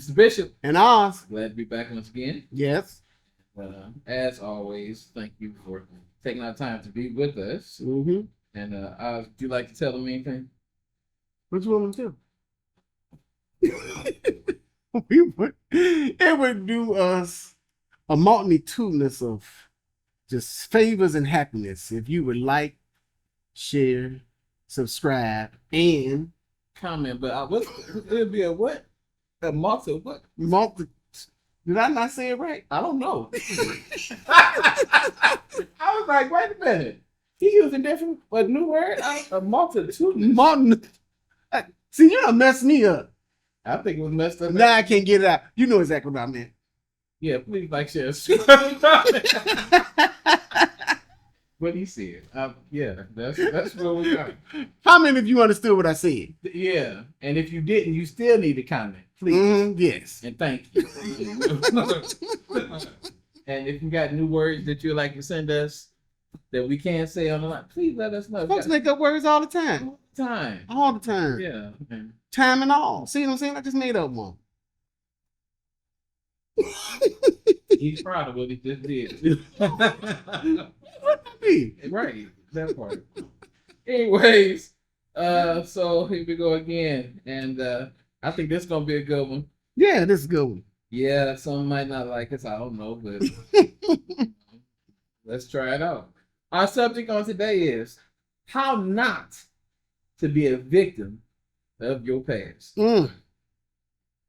This is Bishop. And Oz. Glad to be back once again. Yes. As always, thank you for taking our time to be with us. Mm-hmm. And Oz, would you like to tell them anything? What you want to do? It would do us a multitudinous of just favors and happiness if you would like, share, subscribe, and comment. But it'd be a what? A multi what? Did I not say it right? I don't know. I was like, wait a minute. He using a new word? A multitude. See, you done messed me up. I think it was messed up. Now I can't get it out. You know exactly what I meant. Yeah, please like, share. What he said. Yeah, that's what we got. How many of you understood what I said? Yeah, and if you didn't, you still need to comment, please. Yes. And thank you. And if you got new words that you'd like to send us that we can't say on the line, please let us know. Folks make up words all the time. All the time. All the time. Yeah. Man. Time and all. See what I'm saying? I just made up one. He's proud of what he just did. Right, that part. Anyways, so here we go again, and I think this is gonna be a good one. Yeah, this is a good one. Yeah, some might not like us. I don't know, but let's try it out. Our subject on today is how not to be a victim of your past.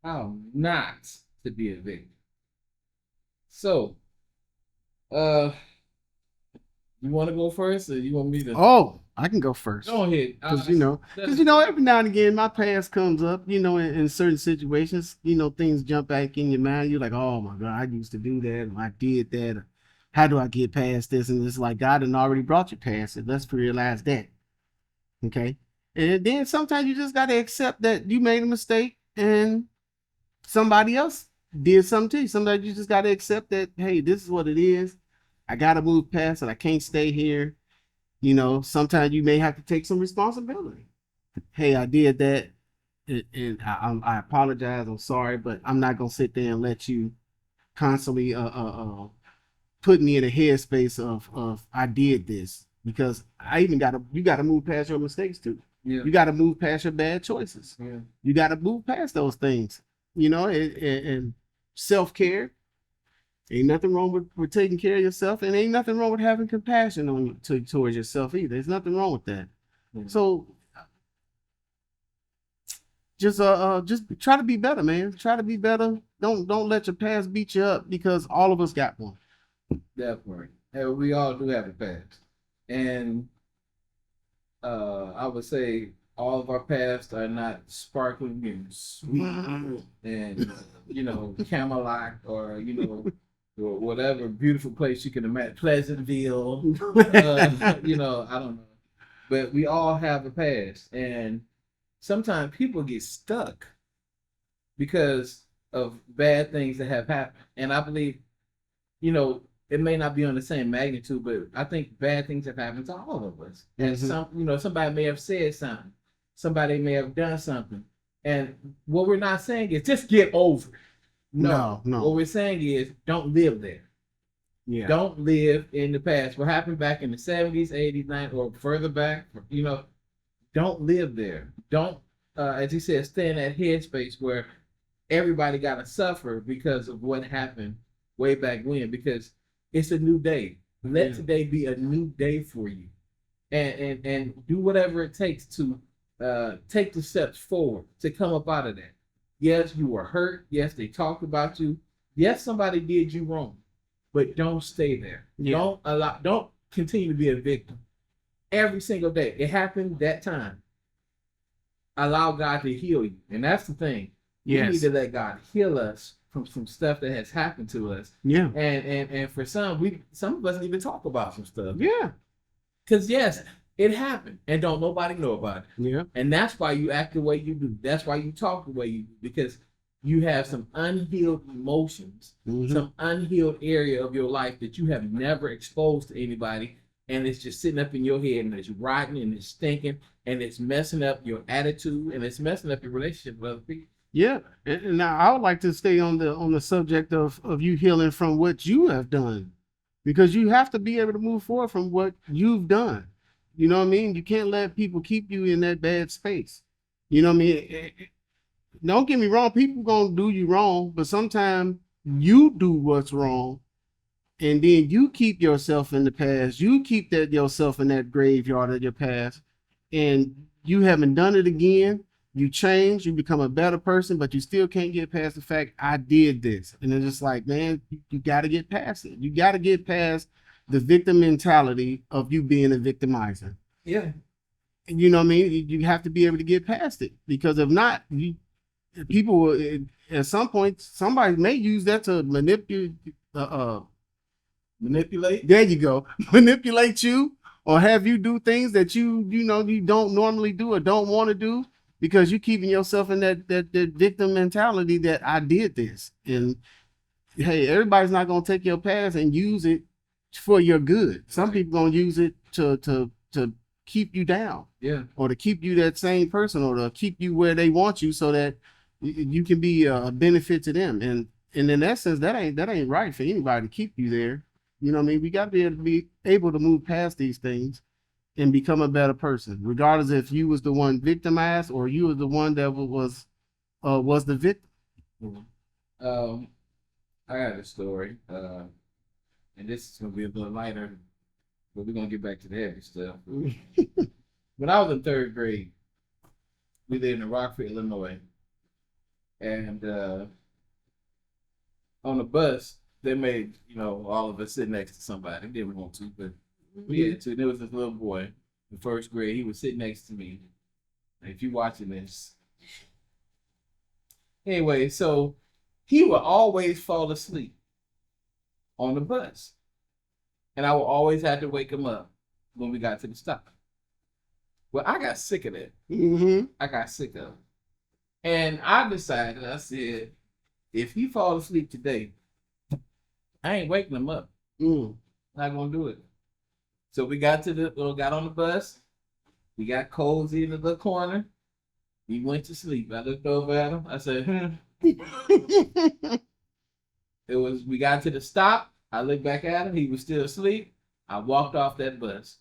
How not to be a victim. So, you want to go first, or you want me to? Oh, I can go first. Go ahead. Because every now and again, my past comes up. In certain situations, things jump back in your mind. You're like, oh my God, I used to do that, or I did that. Or, how do I get past this? And it's like God had already brought you past it. Let's realize that. Okay. And then sometimes you just got to accept that you made a mistake and somebody else did something to you. Sometimes you just got to accept that, hey, this is what it is. I got to move past it. I can't stay here. Sometimes you may have to take some responsibility. Hey, I did that. And I apologize. I'm sorry, but I'm not going to sit there and let you constantly put me in a headspace of I did this, because you got to move past your mistakes too. Yeah. You got to move past your bad choices. Yeah. You got to move past those things, and self-care. Ain't nothing wrong with taking care of yourself, and ain't nothing wrong with having compassion towards yourself either. There's nothing wrong with that. Yeah. So just try to be better, man. Try to be better. Don't let your past beat you up, because all of us got one. Definitely. And we all do have a past. And I would say all of our past are not sparkling and sweet and Camelot or or whatever beautiful place you can imagine, Pleasantville. I don't know. But we all have a past, and sometimes people get stuck because of bad things that have happened. And I believe, it may not be on the same magnitude, but I think bad things have happened to all of us. And somebody may have said something. Somebody may have done something. And what we're not saying is just get over it. No. What we're saying is don't live there. Yeah. Don't live in the past. What happened back in the 70s, 80s, 90s, or further back, don't live there. Don't, as he said, stay in that headspace where everybody got to suffer because of what happened way back when, because it's a new day. Let today be a new day for you. And do whatever it takes to take the steps forward to come up out of that. Yes, you were hurt. Yes, they talked about you. Yes, somebody did you wrong, but don't stay there. Yeah. Don't continue to be a victim. Every single day. It happened that time. Allow God to heal you. And that's the thing. Yes. We need to let God heal us from some stuff that has happened to us. Yeah. And for some of us need to talk about some stuff. Yeah. Because yes, it happened, and don't nobody know about it. Yeah. And that's why you act the way you do. That's why you talk the way you do, because you have some unhealed emotions, some unhealed area of your life that you have never exposed to anybody, and it's just sitting up in your head, and it's rotting, and it's stinking, and it's messing up your attitude, and it's messing up your relationship with other people. Yeah, and now I would like to stay on the subject of you healing from what you have done, because you have to be able to move forward from what you've done. You know what I mean? You can't let people keep you in that bad space. You know what I mean? Don't get me wrong, people gonna do you wrong, but sometimes you do what's wrong, and then you keep yourself in the past. You keep that yourself in that graveyard of your past, and you haven't done it again. You change, you become a better person, but you still can't get past the fact I did this. And it's just like, man, you got to get past it. You got to get past the victim mentality of you being a victimizer. Yeah. And you know what I mean? You have to be able to get past it, because if not, people will, at some point, somebody may use that to Manipulate. there you go. Manipulate you, or have you do things that you don't normally do or don't want to do, because you're keeping yourself in that victim mentality that I did this. And hey, everybody's not gonna take your past and use it for your good. Some people gonna use it to keep you down. Yeah. Or to keep you that same person, or to keep you where they want you, so that you can be a benefit to them. And in essence, that ain't right for anybody to keep you there. You know what I mean? We got to be able to move past these things and become a better person, regardless if you was the one victimized or you was the one that was the victim. Um, I got a story, and this is gonna be a little lighter, but we're gonna get back to the heavy stuff. When I was in third grade, we lived in Rockford, Illinois, and on the bus they made all of us sit next to somebody. We didn't want to, but we had to. There was this little boy in first grade. He would sit next to me. And if you're watching this, anyway, so he would always fall asleep on the bus, and I would always have to wake him up when we got to the stop. Well, I got sick of that. Mm-hmm. I got sick of it. And I decided, I said, if he fall asleep today, I ain't waking him up. Not gonna do it. So we got on the bus. We got cozy in the little corner. He went to sleep. I looked over at him. I said, we got to the stop. I looked back at him. He was still asleep. I walked off that bus.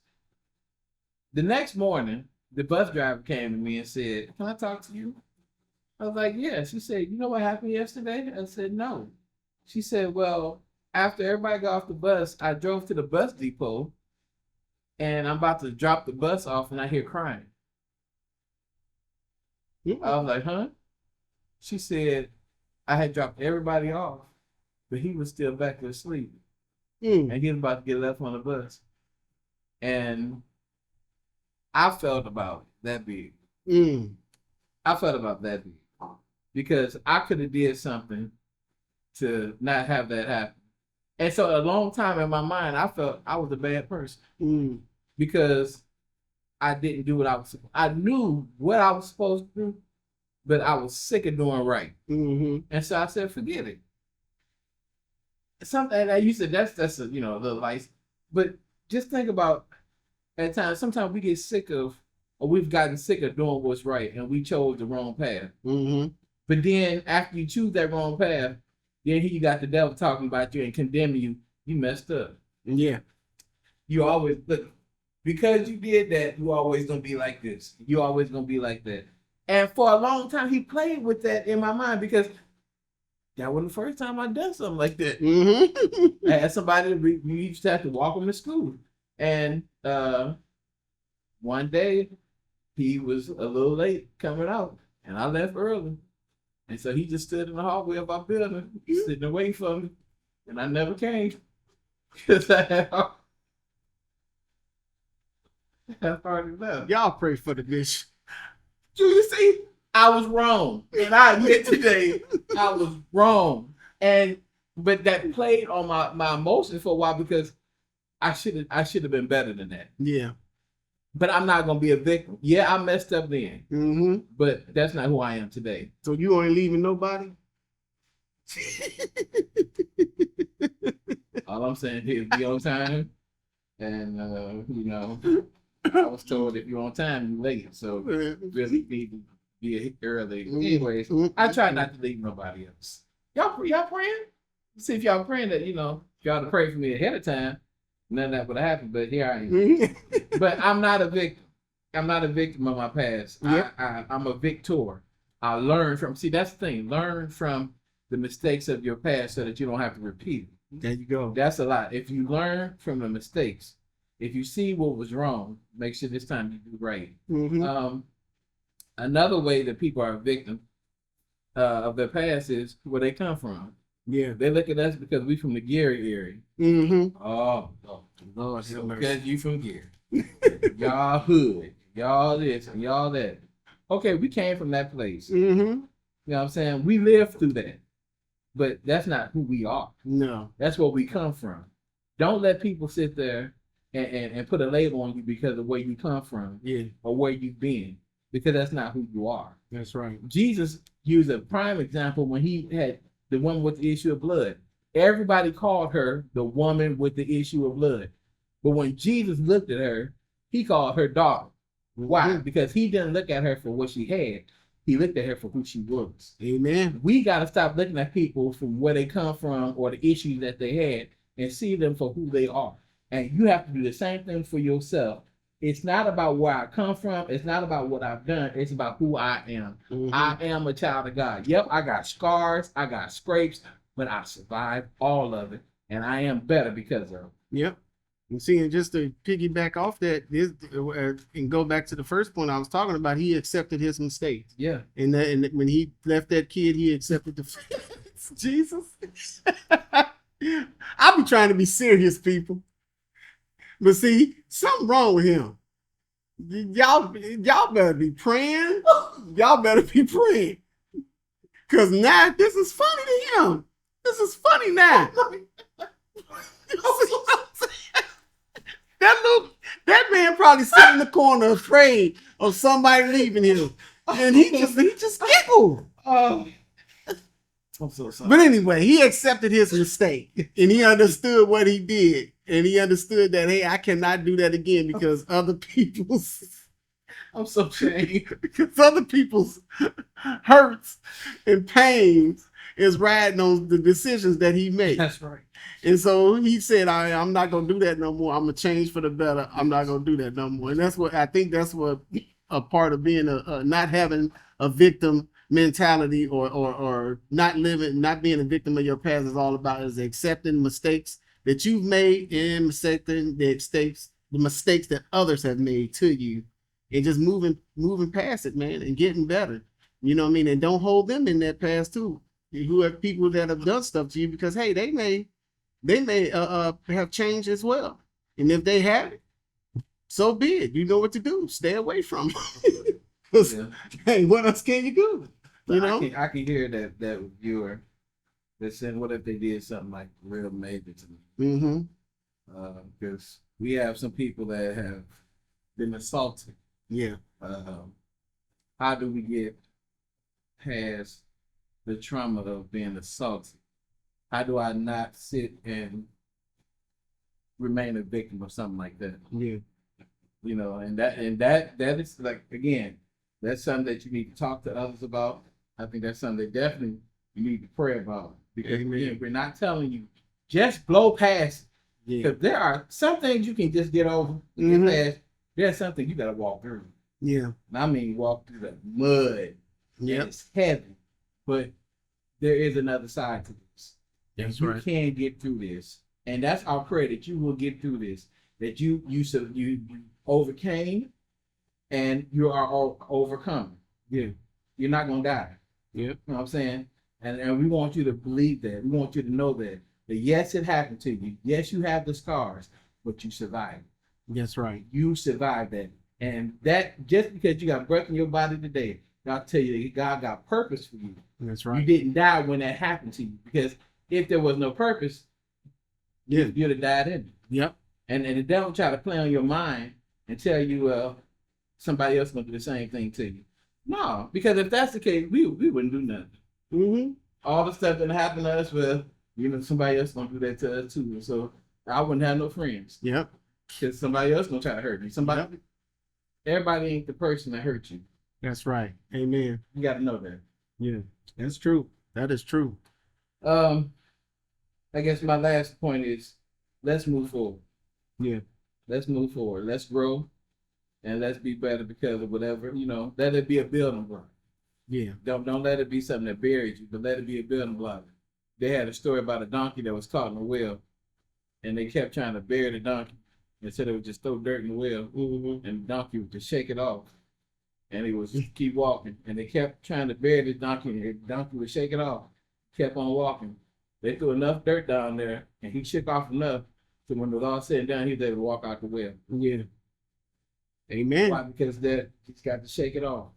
The next morning, the bus driver came to me and said, "Can I talk to you?" I was like, "Yeah." She said, "You know what happened yesterday?" I said, "No." She said, "Well, after everybody got off the bus, I drove to the bus depot, and I'm about to drop the bus off, and I hear crying." I was like, "Huh?" She said, "I had dropped everybody off, but he was still back there asleep, and he was about to get left on the bus." And I felt about that big. I felt about that big because I could have did something to not have that happen. And so a long time in my mind, I felt I was a bad person because I didn't do what I knew what I was supposed to do, but I was sick of doing right. And so I said, forget it. Something that you said, that's a little light, but just think about at times. Sometimes we get sick of, or we've gotten sick of doing what's right, and we chose the wrong path. But then after you choose that wrong path, then here you got the devil talking about you and condemning you. You messed up. Yeah. You always look, because you did that, you always gonna be like this. You always gonna be like that. And for a long time, he played with that in my mind because that wasn't the first time I done something like that. I had somebody we used to have to walk him to school, and one day he was a little late coming out, and I left early, and so he just stood in the hallway of our building, sitting away from me, and I never came because I had already left. Y'all pray for the bishop. You see, I was wrong, and I admit today I was wrong, but that played on my emotions for a while because I should have been better than that. Yeah. But I'm not gonna be a victim. Yeah, I messed up then. But that's not who I am today. So you ain't leaving nobody? All I'm saying is be on time. And I was told if you're on time, you're late. So really need to be early. Anyways, I try not to leave nobody else. Y'all praying? See if y'all praying that, if y'all to pray for me ahead of time, none of that would have happened. But here I am. But I'm not a victim. I'm not a victim of my past. Yep. I'm a victor. I learn from. See, that's the thing. Learn from the mistakes of your past so that you don't have to repeat it. There you go. That's a lot. If you learn from the mistakes, if you see what was wrong, make sure this time you do right. Another way that people are a victim of their past is where they come from. Yeah. They look at us because we from the Gary area. Oh, Lord, because you from Gary. Y'all hood. Y'all this and y'all that. Okay, we came from that place. You know what I'm saying? We lived through that. But that's not who we are. No. That's where we come from. Don't let people sit there and put a label on you because of where you come from. Yeah. Or where you've been. Because that's not who you are. That's right. Jesus used a prime example when he had the woman with the issue of blood. Everybody called her the woman with the issue of blood. But when Jesus looked at her, he called her daughter. Why? Because he didn't look at her for what she had. He looked at her for who she was. Amen. We got to stop looking at people from where they come from or the issues that they had and see them for who they are. And you have to do the same thing for yourself. It's not about where I come from. It's not about what I've done. It's about who I am. I am a child of God. Yep, I got scars. I got scrapes, but I survived all of it. And I am better because of it. Yep. And see, and just to piggyback off that, and go back to the first point I was talking about, he accepted his mistakes. Yeah. And when he left that kid, he accepted the Jesus. I be trying to be serious, people. But see, something wrong with him. Y'all better be praying. Y'all better be praying. Because now this is funny to him. This is funny now. That man probably sat in the corner afraid of somebody leaving him. And he just giggled. I'm so sorry. But anyway, he accepted his mistake and he understood what he did. And he understood that, hey, I cannot do that again because other people's I'm so ashamed. because other people's hurts and pains is riding on the decisions that he made. That's right. And so he said, I'm not going to do that no more. I'm going to change for the better. I'm not going to do that no more. And that's what I think that's what a part of being not having a victim mentality or not being a victim of your past is all about, is accepting mistakes that you've made and accepting the mistakes that others have made to you and just moving past it, man, and getting better. You know what I mean? And don't hold them in that past too. Who have people that have done stuff to you, because hey, they may have changed as well. And if they haven't, so be it. You know what to do. Stay away from them. Hey, what else can you do? You know? I can hear that viewer that said, what if they did something like real major to me? Because we have some people that have been assaulted. Yeah. How do we get past the trauma of being assaulted? How do I not sit and remain a victim of something like that? Yeah. You know, and that is, like, again, that's something that you need to talk to others about. I think that's something that definitely you need to pray about, because again, we're not telling you just blow past. Because there are some things you can just get over, get past. There's something you got to walk through. Yeah. And I mean, walk through the mud. Yeah. It's heavy, but there is another side to this. That's you right. can get through this, and that's our prayer, that you will get through this. That you overcame, and you are overcome. Yeah. You're not gonna die. Yeah. You know what I'm saying? And we want you to believe that. We want you to know that yes, it happened to you. Yes, you have the scars, but you survived. That's right. You survived that. And that, just because you got breath in your body today, I'll tell you that God got purpose for you. That's right. You didn't die when that happened to you, because if there was no purpose, you'd have died in it. Yep. And the devil try to play on your mind and tell you somebody else gonna do the same thing to you. No, because if that's the case, we wouldn't do nothing. All the stuff that happened to us, well, somebody else gonna do that to us too. So I wouldn't have no friends. Yep. Because somebody else gonna try to hurt me. Everybody ain't the person that hurt you. That's right. Amen. You got to know that. Yeah, that's true. That is true. I guess my last point is, let's move forward. Yeah. Let's move forward. Let's grow, and let's be better because of whatever, let it be a building block. Yeah. Don't let it be something that buried you, but let it be a building block. They had a story about a donkey that was caught in a well, and they kept trying to bury the donkey. Instead they would just throw dirt in the well, Mm-hmm. and the donkey would just shake it off, and he was keep walking. And they kept trying to bury the donkey, and the donkey would shake it off, kept on walking. They threw enough dirt down there, and he shook off enough so when it was all said and done, he was able to walk out the well. Yeah. Amen. Why? Because he's got to shake it off.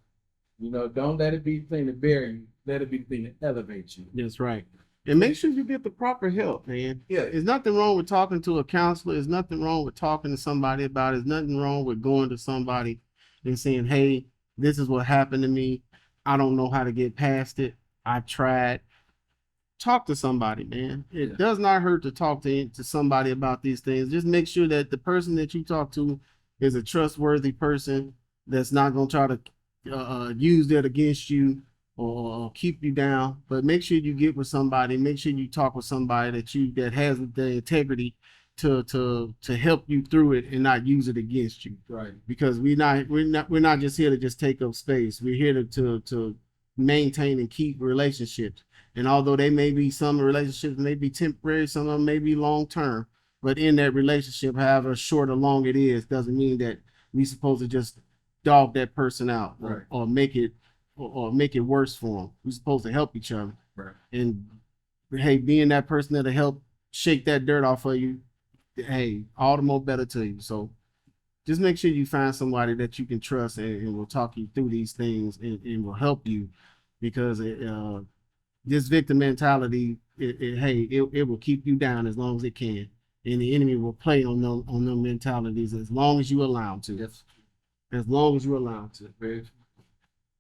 Don't let it be the thing to bury you. Let it be the thing to elevate you. That's right. And make sure you get the proper help, man. Yeah. There's nothing wrong with talking to a counselor. There's nothing wrong with talking to somebody about it. There's nothing wrong with going to somebody and saying, hey, this is what happened to me. I don't know how to get past it. I tried. Talk to somebody, man. It does not hurt to talk to somebody about these things. Just make sure that the person that you talk to is a trustworthy person that's not going to try to use that against you or keep you down. But make sure you get with somebody. Make sure you talk with somebody that has the integrity to help you through it and not use it against you. Right. Because we're not just here to just take up space. We're here to maintain and keep relationships. And although some relationships may be temporary, some of them may be long term, but in that relationship, however short or long it is, doesn't mean that we're supposed to just dog that person out or make it worse for them. We're supposed to help each other. Right. And hey, being that person that'll help shake that dirt off of you, hey, all the more better to you. So just make sure you find somebody that you can trust and will talk you through these things and will help you, because this victim mentality, it will keep you down as long as it can, and the enemy will play on them mentalities as long as you allow him to. Yes. As long as you allow him to.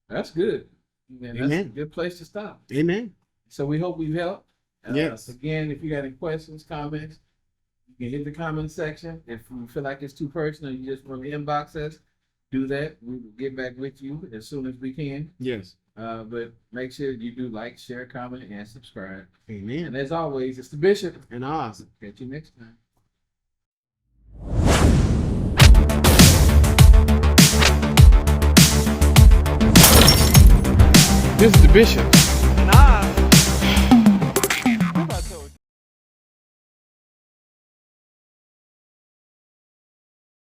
That's good. Man, that's a good place to stop. Amen. So we hope we've helped. Yes. Again, if you got any questions, comments, you can hit the comment section. If you feel like it's too personal, you just want to inbox us, do that. We will get back with you as soon as we can. Yes. But make sure you do like, share, comment, and subscribe. Amen. And as always, it's the Bishop. And Oz. Catch you next time. This is the Bishop.